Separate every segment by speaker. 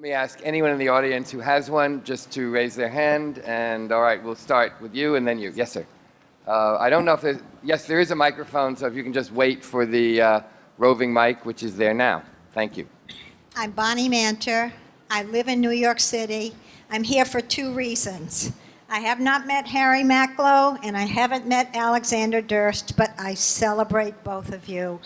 Speaker 1: Let me ask anyone in the audience who has one just to raise their hand. And all right, we'll start with you and then you. Yes, sir. I don't know if there's, yes, there is a microphone, so if you can just wait for the roving mic, which is there now. Thank you.
Speaker 2: I'm Bonnie Manter. I live in New York City. I'm here for two reasons. I have not met Harry Macklowe, and I haven't met Alexander Durst, but I celebrate both of you.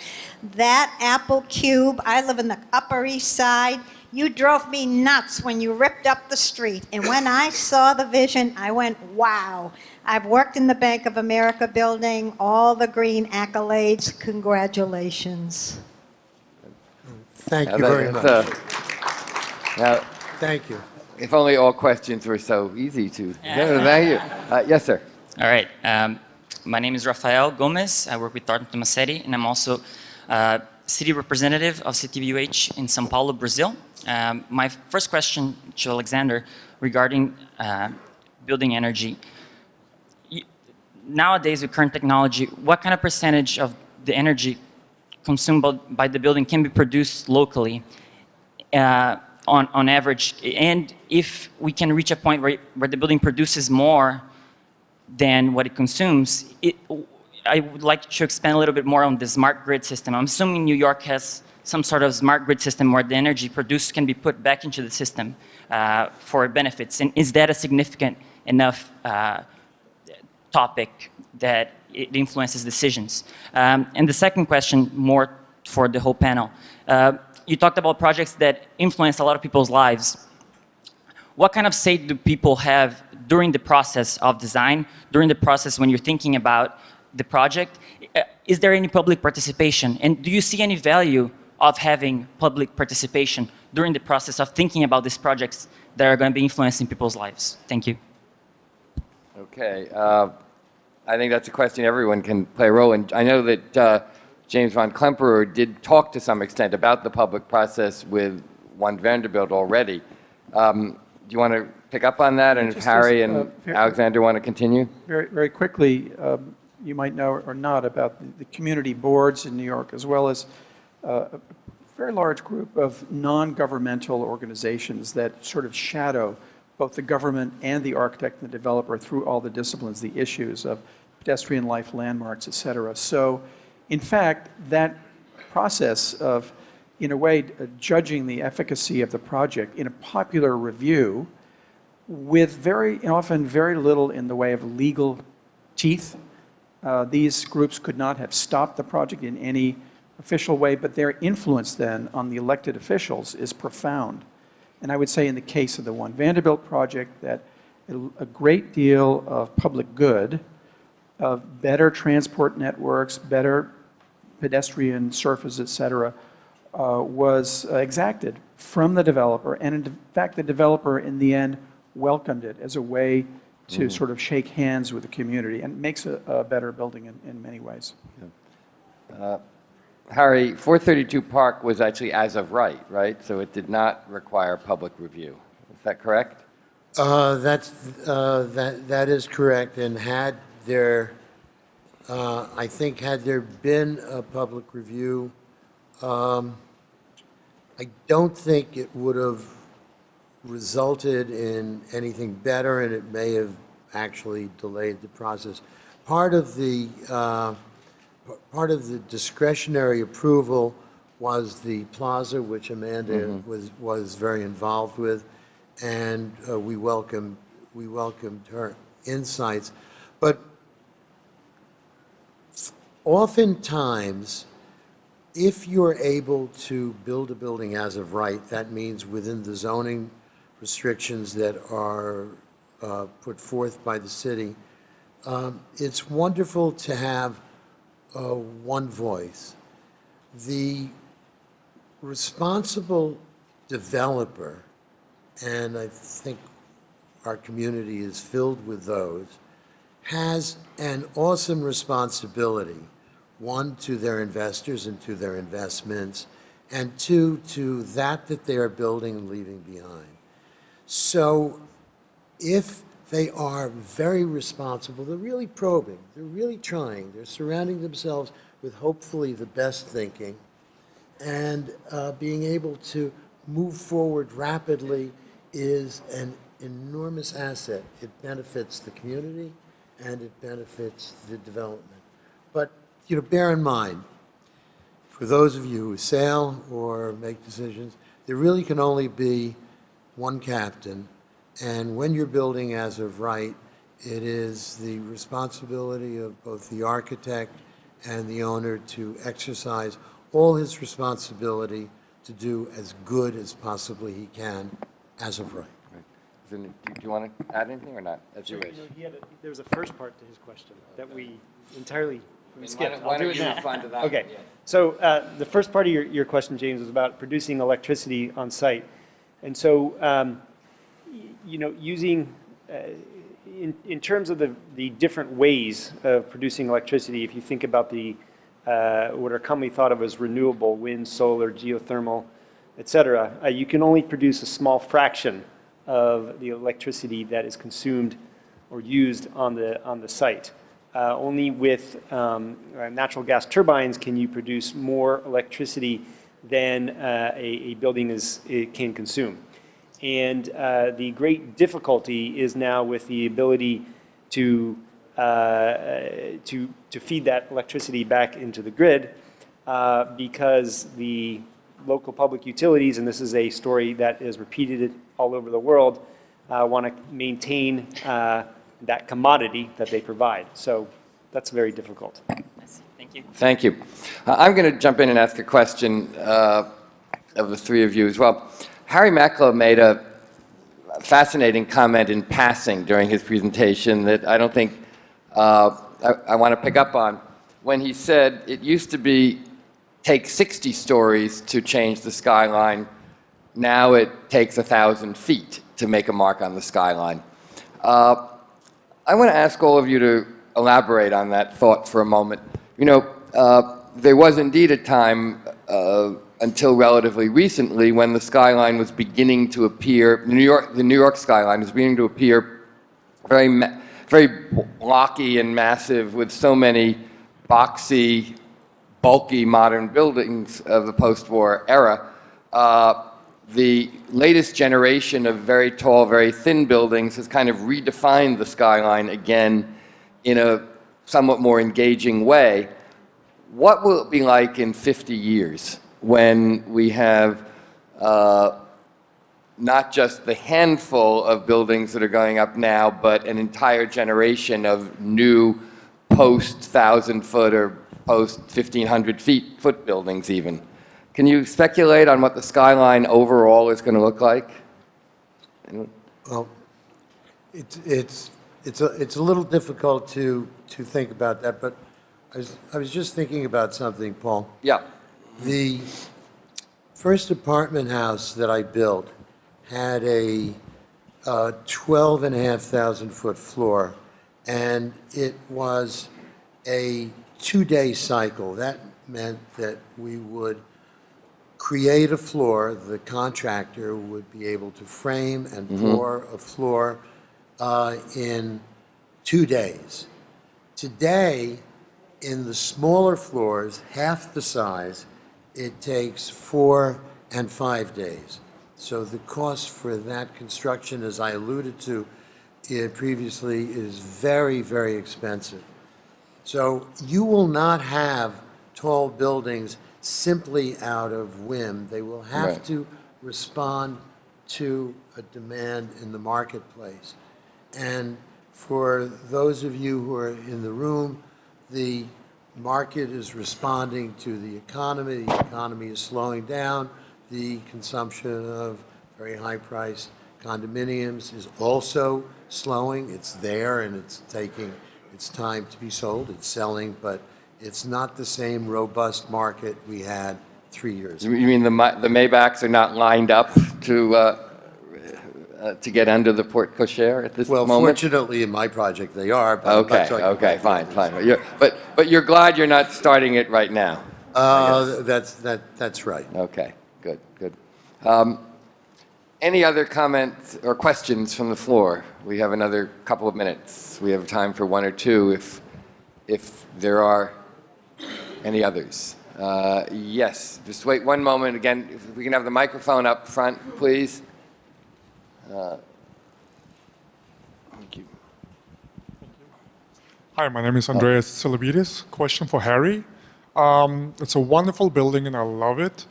Speaker 2: That Apple Cube, I live in the Upper East Side. You drove me nuts when you ripped up the street. And when I saw the vision, I went, wow. I've worked in the Bank of America building, all the green accolades. Congratulations.
Speaker 3: Thank you very much.
Speaker 1: Now,
Speaker 3: Thank you.
Speaker 1: if only all questions were so easy to. No, thank you. Yes, sir.
Speaker 4: All right. My name is Rafael Gomez. I work with Tartan Massetti, and I'm also city representative of CTBUH in São Paulo, Brazil. My first question to Alexander regarding building energy. Nowadays, with current technology, what kind of percentage of the energy consumed by the building can be produced locally on average? And if we can reach a point where the building produces more than what it consumes, I would like to expand a little bit more on the smart grid system. I'm assuming New York has some sort of smart grid system where the energy produced can be put back into the system for benefits. And is that a significant enough topic that it influences decisions? And the second question, more for the whole panel. You talked about projects that influence a lot of people's lives. What kind of say do people have during the process of design, during the process when you're thinking about the project? Is there any public participation? And do you see any value of having public participation during the process of thinking about these projects that are going to be influencing people's lives? Thank you.
Speaker 1: Okay. I think that's a question everyone can play a role in. I know that James von Klemperer did talk to some extent about the public process with One Vanderbilt already. Do you want to pick up on that? And if Harry and Alexander want to continue?
Speaker 5: Very, very quickly, you might know or not about the community boards in New York, as well as a very large group of non-governmental organizations that sort of shadow both the government and the architect and the developer through all the disciplines, the issues of pedestrian life landmarks, et cetera. So, in fact, that process of, in a way, judging the efficacy of the project in a popular review with often very little in the way of legal teeth. These groups could not have stopped the project in any official way, but their influence then on the elected officials is profound. And I would say in the case of the One Vanderbilt project that a great deal of public good, of better transport networks, better pedestrian surface, et cetera, was exacted from the developer. And in fact, the developer in the end welcomed it as a way to sort of shake hands with the community, and makes a better building in many ways.
Speaker 1: Harry, 432 Park was actually as of right? So it did not require public review. Is that correct?
Speaker 3: That is correct. And had there, I think, had there been a public review, I don't think it would have resulted in anything better, and it may have actually delayed the process. Part of the discretionary approval was the plaza, which Amanda was very involved with, and we welcomed her insights. But oftentimes, if you're able to build a building as of right, that means within the zoning restrictions that are put forth by the city, it's wonderful to have one voice. The responsible developer, and I think our community is filled with those, has an awesome responsibility, one, to their investors and to their investments, and two, to that they are building and leaving behind. So if they are very responsible, they're really probing, they're really trying, they're surrounding themselves with hopefully the best thinking, and being able to move forward rapidly is an enormous asset. It benefits the community and it benefits the development. But, bear in mind, for those of you who sail or make decisions, there really can only be one captain. And when you're building as of right, it is the responsibility of both the architect and the owner to exercise all his responsibility to do as good as possibly he can as of right.
Speaker 1: Do you want to add anything or not? As you wish.
Speaker 6: There was a first part to his question that we entirely skipped.
Speaker 1: Why
Speaker 6: I'll do
Speaker 1: don't
Speaker 6: it
Speaker 1: you
Speaker 6: now.
Speaker 1: respond to that?
Speaker 6: Okay.
Speaker 1: Yeah.
Speaker 6: So the first part of your question, James, was about producing electricity on site. And so, using, in terms of the different ways of producing electricity, if you think about what are commonly thought of as renewable, wind, solar, geothermal, et cetera, you can only produce a small fraction of the electricity that is consumed or used on the site. Only with natural gas turbines can you produce more electricity than a building can consume. And the great difficulty is now with the ability to feed that electricity back into the grid because the local public utilities, and this is a story that is repeated all over the world, want to maintain that commodity that they provide. So that's very difficult.
Speaker 4: Thank you.
Speaker 1: Thank you. I'm going to jump in and ask a question of the three of you as well. Harry Macklowe made a fascinating comment in passing during his presentation that I don't think I want to pick up on, when he said it used to take 60 stories to change the skyline. Now it takes 1,000 feet to make a mark on the skyline. I want to ask all of you to elaborate on that thought for a moment. There was indeed a time until relatively recently when the skyline was beginning to appear, the New York skyline was beginning to appear very blocky and massive with so many boxy, bulky modern buildings of the post-war era. The latest generation of very tall, very thin buildings has kind of redefined the skyline again in a somewhat more engaging way. What will it be like in 50 years when we have not just the handful of buildings that are going up now, but an entire generation of new post-1,000-foot or post-1,500 foot buildings even? Can you speculate on what the skyline overall is going to look like?
Speaker 3: Well, it's a little difficult to think about that, but I was just thinking about something, Paul.
Speaker 1: Yeah.
Speaker 3: The first apartment house that I built had a 12,500-foot floor, and it was a 2-day cycle. That meant that we would create a floor. The contractor would be able to frame and pour a floor in 2 days. Today, in the smaller floors, half the size, it takes 4 and 5 days. So the cost for that construction, as I alluded to previously, is very, very expensive. So you will not have tall buildings simply out of whim. They will have to respond to a demand in the marketplace. And for those of you who are in the room, the market is responding to the economy. The economy is slowing down. The consumption of very high-priced condominiums is also slowing. It's there and it's taking its time to be sold. It's selling, but it's not the same robust market we had 3 years ago.
Speaker 1: You mean the Maybachs are not lined up to get under the porte cochere at this
Speaker 3: Well,
Speaker 1: moment?
Speaker 3: fortunately, in my project, they are. But I'm not talking
Speaker 1: Okay,
Speaker 3: about
Speaker 1: fine. But you're glad you're not starting it right now?
Speaker 3: That's right.
Speaker 1: Okay, good. Any other comments or questions from the floor? We have another couple of minutes. We have time for one or two if there are any others. Yes, just wait one moment. Again, if we can have the microphone up front, please. Thank you.
Speaker 7: Hi, my name is Andreas Silabidis. Question for Harry. It's a wonderful building and I love it.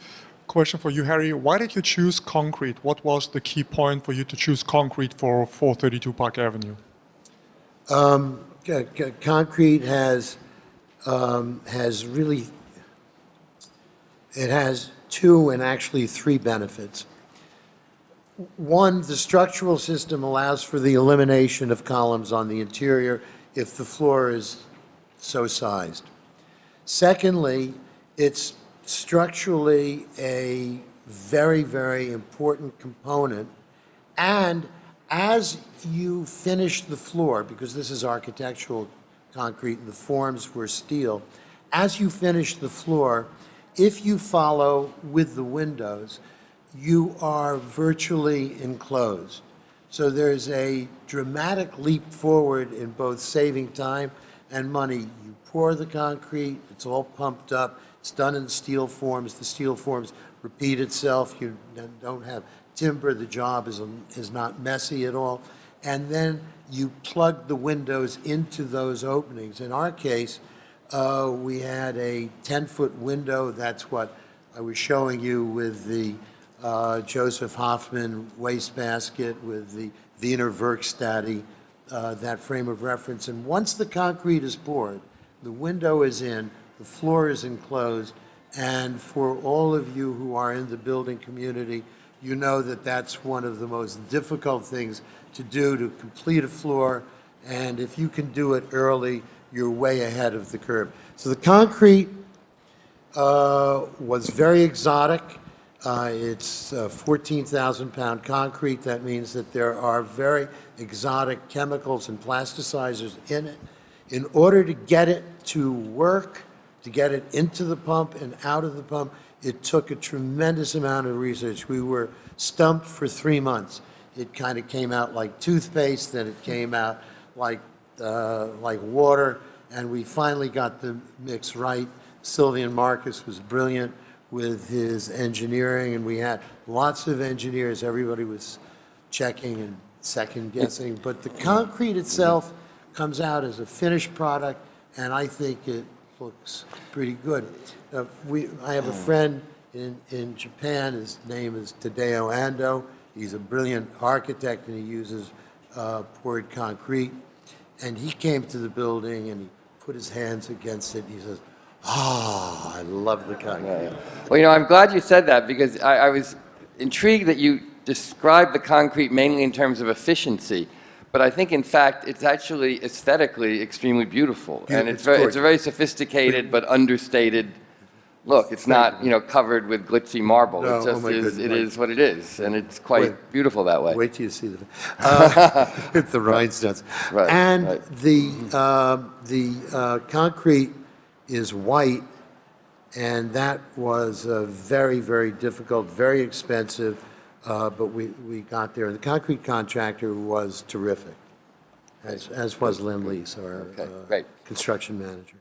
Speaker 7: Question for you, Harry. Why did you choose concrete? What was the key point for you to choose concrete for 432 Park Avenue?
Speaker 3: Concrete has really, it has two and actually three benefits. One, the structural system allows for the elimination of columns on the interior if the floor is so sized. Secondly, it's structurally a very, very important component. And as you finish the floor, because this is architectural concrete and the forms were steel, as you finish the floor, if you follow with the windows, you are virtually enclosed. So there's a dramatic leap forward in both saving time and money. You pour the concrete, it's all pumped up, it's done in steel forms, the steel forms repeat itself, you don't have timber, the job is not messy at all, and then you plug the windows into those openings. In our case, we had a 10-foot window, that's what I was showing you with the Joseph Hoffman wastebasket, with the Wiener Werkstätte, that frame of reference. And once the concrete is poured, the window is in, the floor is enclosed, and for all of you who are in the building community, you know that that's one of the most difficult things to do, to complete a floor, and if you can do it early, you're way ahead of the curve. So the concrete was very exotic. It's 14,000-pound concrete. That means that there are very exotic chemicals and plasticizers in it. In order to get it to work, to get it into the pump and out of the pump, it took a tremendous amount of research. We were stumped for 3 months. It kind of came out like toothpaste, then it came out like water, and we finally got the mix right. Sylvian Marcus was brilliant with his engineering, and we had lots of engineers. Everybody was checking and second guessing, but the concrete itself comes out as a finished product, and I think it looks pretty good. I have a friend in Japan. His name is Tadeo Ando. He's a brilliant architect, and he uses poured concrete. And he came to the building, and he put his hands against it. He says, "Ah, I love the concrete."
Speaker 1: Well, you know, I'm glad you said that because I was intrigued that you described the concrete mainly in terms of efficiency. But I think, in fact, it's actually aesthetically extremely beautiful.
Speaker 3: Yeah,
Speaker 1: And
Speaker 3: it's
Speaker 1: it's a very sophisticated but understated look. It's not, you know, covered with glitzy marble.
Speaker 3: No,
Speaker 1: It just
Speaker 3: oh my
Speaker 1: is,
Speaker 3: goodness.
Speaker 1: it is what it is. And it's quite
Speaker 3: Wait.
Speaker 1: beautiful that way.
Speaker 3: Wait till you see the the rhinestones.
Speaker 1: Right,
Speaker 3: And
Speaker 1: right.
Speaker 3: the concrete is white, and that was very, very difficult, very expensive, but we got there. The concrete contractor was terrific, as was Lynn Lease, our
Speaker 1: Okay, great.
Speaker 3: construction manager.